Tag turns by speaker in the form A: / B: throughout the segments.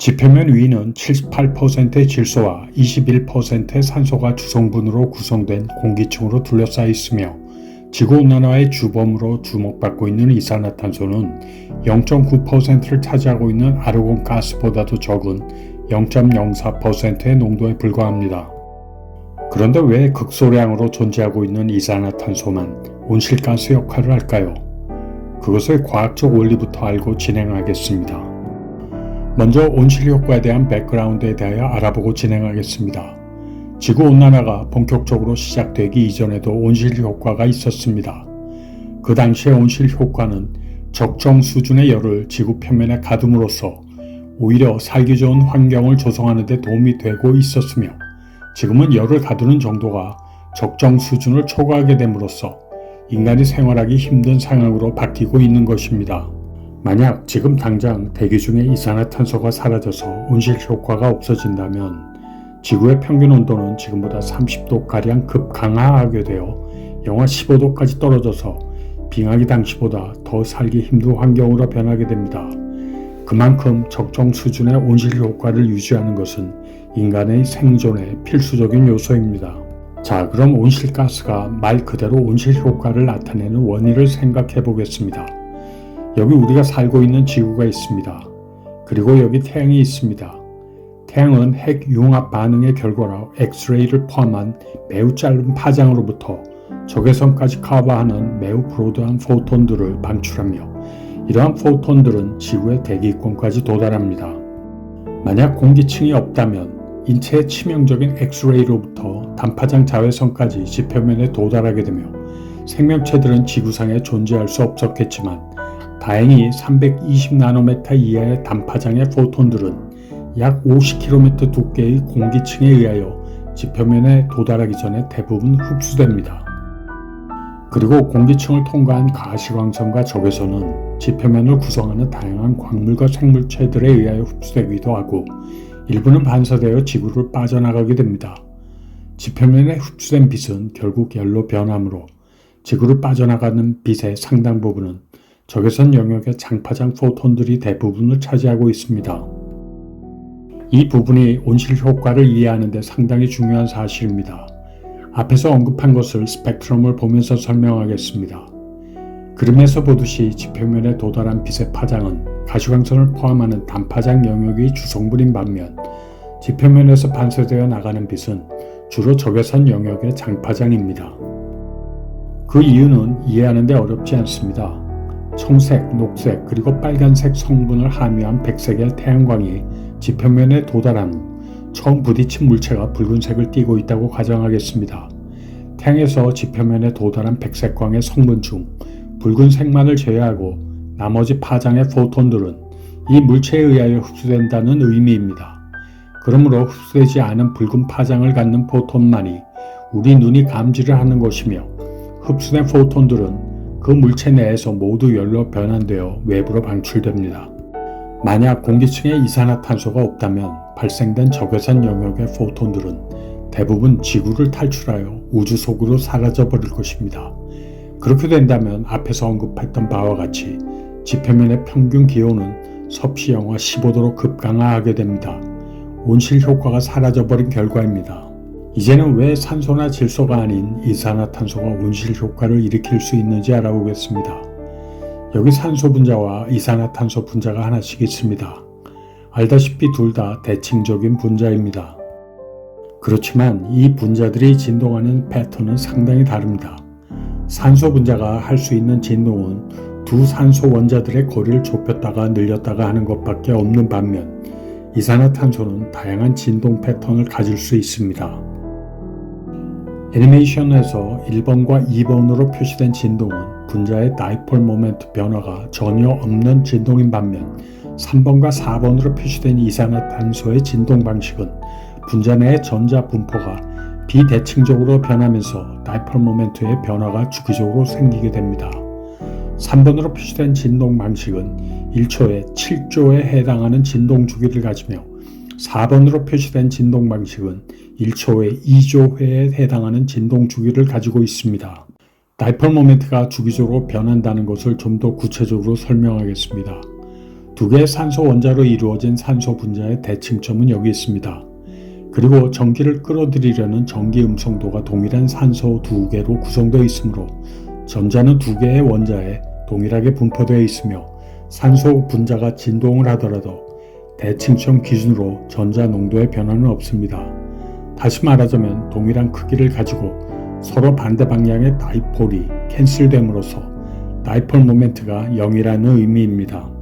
A: 지표면 위는 78%의 질소와 21%의 산소가 주성분으로 구성된 공기층으로 둘러싸여 있으며 지구온난화의 주범으로 주목받고 있는 이산화탄소는 0.9%를 차지하고 있는 아르곤가스보다도 적은 0.04%의 농도에 불과합니다. 그런데 왜 극소량으로 존재하고 있는 이산화탄소만 온실가스 역할을 할까요? 그것을 과학적 원리부터 알고 진행하겠습니다. 먼저 온실효과에 대한 백그라운드에 대하여 알아보고 진행하겠습니다. 지구온난화가 본격적으로 시작되기 이전에도 온실효과가 있었습니다. 그 당시의 온실효과는 적정 수준의 열을 지구 표면에 가둠으로써 오히려 살기 좋은 환경을 조성하는 데 도움이 되고 있었으며 지금은 열을 가두는 정도가 적정 수준을 초과하게 됨으로써 인간이 생활하기 힘든 상황으로 바뀌고 있는 것입니다. 만약 지금 당장 대기 중에 이산화탄소가 사라져서 온실효과가 없어진다면 지구의 평균 온도는 지금보다 30도가량 급강하하게 되어 영하 15도까지 떨어져서 빙하기 당시보다 더 살기 힘든 환경으로 변하게 됩니다. 그만큼 적정 수준의 온실효과를 유지하는 것은 인간의 생존에 필수적인 요소입니다. 자, 그럼 온실가스가 말 그대로 온실효과를 나타내는 원인을 생각해 보겠습니다. 여기 우리가 살고 있는 지구가 있습니다. 그리고 여기 태양이 있습니다. 태양은 핵 융합 반응의 결과로 엑스레이를 포함한 매우 짧은 파장으로부터 적외선까지 커버하는 매우 브로드한 포톤들을 방출하며 이러한 포톤들은 지구의 대기권까지 도달합니다. 만약 공기층이 없다면 인체에 치명적인 엑스레이로부터 단파장 자외선까지 지표면에 도달하게 되며 생명체들은 지구상에 존재할 수 없었겠지만 다행히 320나노미터 이하의 단파장의 포톤들은 약 50km 두께의 공기층에 의하여 지표면에 도달하기 전에 대부분 흡수됩니다. 그리고 공기층을 통과한 가시광선과 적외선은 지표면을 구성하는 다양한 광물과 생물체들에 의하여 흡수되기도 하고 일부는 반사되어 지구를 빠져나가게 됩니다. 지표면에 흡수된 빛은 결국 열로 변하므로 지구를 빠져나가는 빛의 상당 부분은 적외선 영역의 장파장 포톤들이 대부분을 차지하고 있습니다. 이 부분이 온실효과를 이해하는 데 상당히 중요한 사실입니다. 앞에서 언급한 것을 스펙트럼을 보면서 설명하겠습니다. 그림에서 보듯이 지표면에 도달한 빛의 파장은 가시광선을 포함하는 단파장 영역이 주성분인 반면 지표면에서 반사되어 나가는 빛은 주로 적외선 영역의 장파장입니다. 그 이유는 이해하는 데 어렵지 않습니다. 청색, 녹색, 그리고 빨간색 성분을 함유한 백색의 태양광이 지표면에 도달한 후 처음 부딪힌 물체가 붉은색을 띠고 있다고 가정하겠습니다. 태양에서 지표면에 도달한 백색광의 성분 중 붉은색만을 제외하고 나머지 파장의 포톤들은 이 물체에 의하여 흡수된다는 의미입니다. 그러므로 흡수되지 않은 붉은 파장을 갖는 포톤만이 우리 눈이 감지를 하는 것이며 흡수된 포톤들은 그 물체 내에서 모두 열로 변환되어 외부로 방출됩니다. 만약 공기층에 이산화탄소가 없다면 발생된 적외선 영역의 포톤들은 대부분 지구를 탈출하여 우주 속으로 사라져버릴 것입니다. 그렇게 된다면 앞에서 언급했던 바와 같이 지표면의 평균 기온은 섭씨 영하 15도로 급강하하게 됩니다. 온실효과가 사라져버린 결과입니다. 이제는 왜 산소나 질소가 아닌 이산화탄소가 온실효과를 일으킬 수 있는지 알아보겠습니다. 여기 산소 분자와 이산화탄소 분자가 하나씩 있습니다. 알다시피 둘 다 대칭적인 분자입니다. 그렇지만 이 분자들이 진동하는 패턴은 상당히 다릅니다. 산소 분자가 할 수 있는 진동은 두 산소 원자들의 거리를 좁혔다가 늘렸다가 하는 것밖에 없는 반면 이산화탄소는 다양한 진동 패턴을 가질 수 있습니다. 애니메이션에서 1번과 2번으로 표시된 진동은 분자의 다이폴 모멘트 변화가 전혀 없는 진동인 반면 3번과 4번으로 표시된 이산화탄소의 진동 방식은 분자 내의 전자 분포가 비대칭적으로 변하면서 다이폴 모멘트의 변화가 주기적으로 생기게 됩니다. 3번으로 표시된 진동 방식은 1초에 7조에 해당하는 진동 주기를 가지며 4번으로 표시된 진동 방식은 1초에 2조 회에 해당하는 진동 주기를 가지고 있습니다. 다이폴 모멘트가 주기적으로 변한다는 것을 좀 더 구체적으로 설명하겠습니다. 두 개의 산소 원자로 이루어진 산소 분자의 대칭점은 여기 있습니다. 그리고 전기를 끌어들이려는 전기 음성도가 동일한 산소 두 개로 구성되어 있으므로 전자는 두 개의 원자에 동일하게 분포되어 있으며 산소 분자가 진동을 하더라도 대칭점 기준으로 전자 농도의 변화는 없습니다. 다시 말하자면 동일한 크기를 가지고 서로 반대 방향의 다이폴이 캔슬됨으로써 다이폴 모멘트가 0이라는 의미입니다.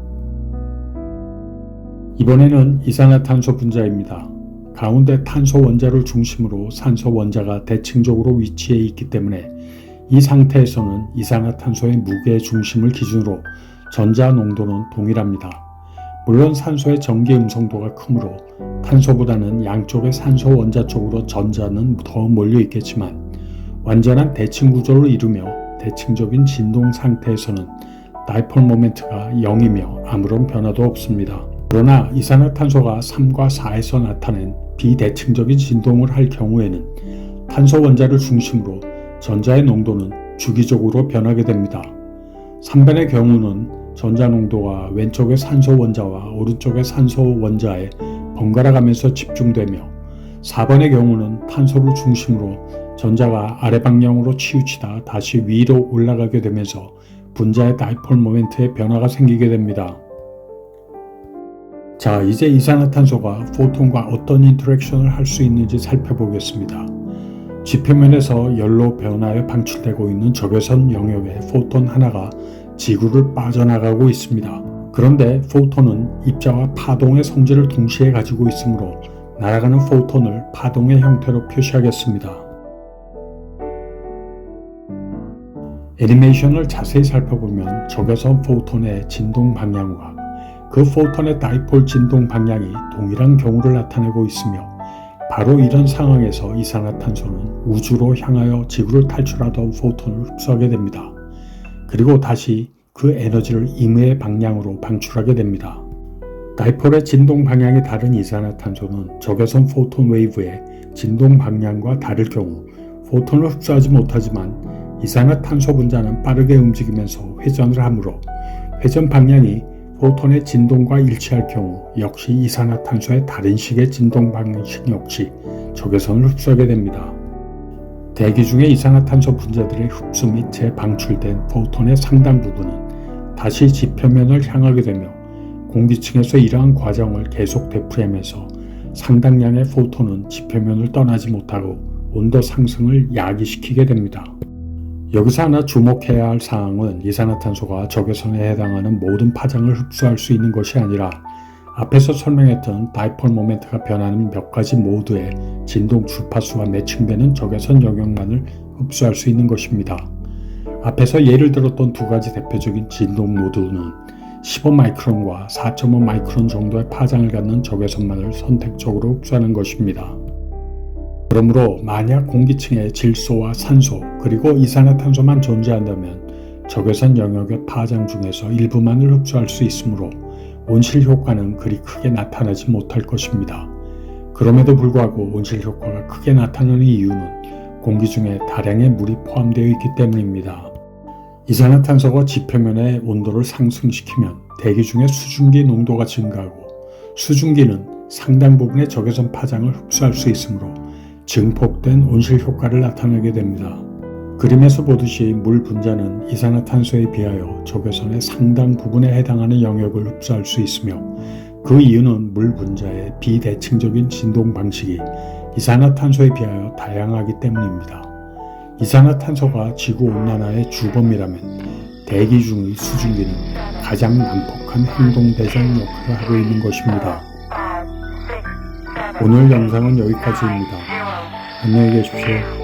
A: 이번에는 이산화탄소 분자입니다. 가운데 탄소 원자를 중심으로 산소 원자가 대칭적으로 위치해 있기 때문에 이 상태에서는 이산화탄소의 무게 중심을 기준으로 전자 농도는 동일합니다. 물론 산소의 전기 음성도가 크므로 탄소보다는 양쪽의 산소 원자 쪽으로 전자는 더 몰려 있겠지만 완전한 대칭 구조를 이루며 대칭적인 진동 상태에서는 다이폴 모멘트가 0이며 아무런 변화도 없습니다. 그러나 이산화탄소가 3과 4에서 나타낸 비대칭적인 진동을 할 경우에는 탄소 원자를 중심으로 전자의 농도는 주기적으로 변하게 됩니다. 3번의 경우는 전자 농도가 왼쪽의 산소 원자와 오른쪽의 산소 원자에 번갈아 가면서 집중되며 4번의 경우는 탄소를 중심으로 전자가 아래 방향으로 치우치다 다시 위로 올라가게 되면서 분자의 다이폴 모멘트에 변화가 생기게 됩니다. 자, 이제 이산화탄소가 포톤과 어떤 인터랙션을 할 수 있는지 살펴보겠습니다. 지표면에서 열로 변하여 방출되고 있는 적외선 영역의 포톤 하나가 지구를 빠져나가고 있습니다. 그런데 포톤은 입자와 파동의 성질을 동시에 가지고 있으므로 날아가는 포톤을 파동의 형태로 표시하겠습니다. 애니메이션을 자세히 살펴보면 적외선 포톤의 진동 방향과 그 포톤의 다이폴 진동 방향이 동일한 경우를 나타내고 있으며 바로 이런 상황에서 이산화탄소는 우주로 향하여 지구를 탈출하던 포톤을 흡수하게 됩니다. 그리고 다시 그 에너지를 임의의 방향으로 방출하게 됩니다. 다이폴의 진동 방향이 다른 이산화탄소는 적외선 포톤 웨이브의 진동 방향과 다를 경우 포톤을 흡수하지 못하지만 이산화탄소 분자는 빠르게 움직이면서 회전을 하므로 회전 방향이 포톤의 진동과 일치할 경우 역시 이산화탄소의 다른 식의 진동 방식 역시 적외선을 흡수하게 됩니다. 대기 중의 이산화탄소 분자들의 흡수 및 재방출된 포톤의 상당 부분은 다시 지표면을 향하게 되며 공기층에서 이러한 과정을 계속 되풀이하면서 상당량의 포톤은 지표면을 떠나지 못하고 온도 상승을 야기시키게 됩니다. 여기서 하나 주목해야 할 사항은 이산화탄소가 적외선에 해당하는 모든 파장을 흡수할 수 있는 것이 아니라 앞에서 설명했던 다이폴 모멘트가 변하는 몇 가지 모드의 진동 주파수와 매칭되는 적외선 영역만을 흡수할 수 있는 것입니다. 앞에서 예를 들었던 두 가지 대표적인 진동 모드는 15마이크론과 4.5마이크론 정도의 파장을 갖는 적외선만을 선택적으로 흡수하는 것입니다. 그러므로 만약 공기층에 질소와 산소 그리고 이산화탄소만 존재한다면 적외선 영역의 파장 중에서 일부만을 흡수할 수 있으므로 온실 효과는 그리 크게 나타나지 못할 것입니다. 그럼에도 불구하고 온실 효과가 크게 나타나는 이유는 공기 중에 다량의 물이 포함되어 있기 때문입니다. 이산화탄소가 지표면의 온도를 상승시키면 대기 중에 수증기 농도가 증가하고 수증기는 상당 부분의 적외선 파장을 흡수할 수 있으므로 증폭된 온실 효과를 나타내게 됩니다. 그림에서 보듯이 물 분자는 이산화탄소에 비하여 적외선의 상당 부분에 해당하는 영역을 흡수할 수 있으며 그 이유는 물 분자의 비대칭적인 진동 방식이 이산화탄소에 비하여 다양하기 때문입니다. 이산화탄소가 지구온난화의 주범이라면 대기 중의 수증기는 가장 난폭한 행동대장 역할을 하고 있는 것입니다. 오늘 영상은 여기까지입니다. 안녕히 계십시오.